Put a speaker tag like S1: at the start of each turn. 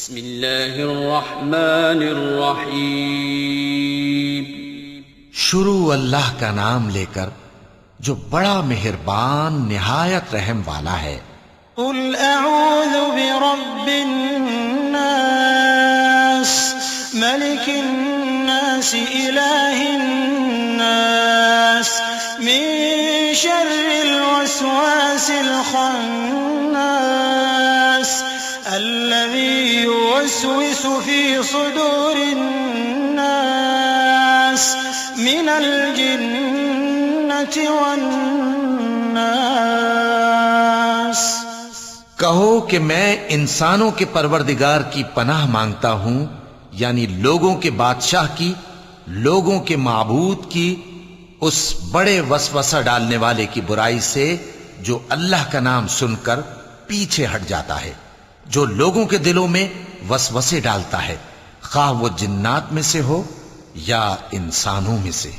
S1: بسم اللہ الرحمن الرحیم
S2: شروع اللہ کا نام لے کر جو بڑا مہربان نہایت رحم والا ہے۔
S3: قل اعوذ برب الناس ملک الناس الہ الناس من شر الوسواس الخناس الذي يوسوس في صدور الناس من الجنة والناس۔
S2: کہو کہ میں انسانوں کے پروردگار کی پناہ مانگتا ہوں، یعنی لوگوں کے بادشاہ کی، لوگوں کے معبود کی، اس بڑے وسوسہ ڈالنے والے کی برائی سے جو اللہ کا نام سن کر پیچھے ہٹ جاتا ہے، جو لوگوں کے دلوں میں وسوسے ڈالتا ہے، خواہ وہ جنات میں سے ہو یا انسانوں میں سے۔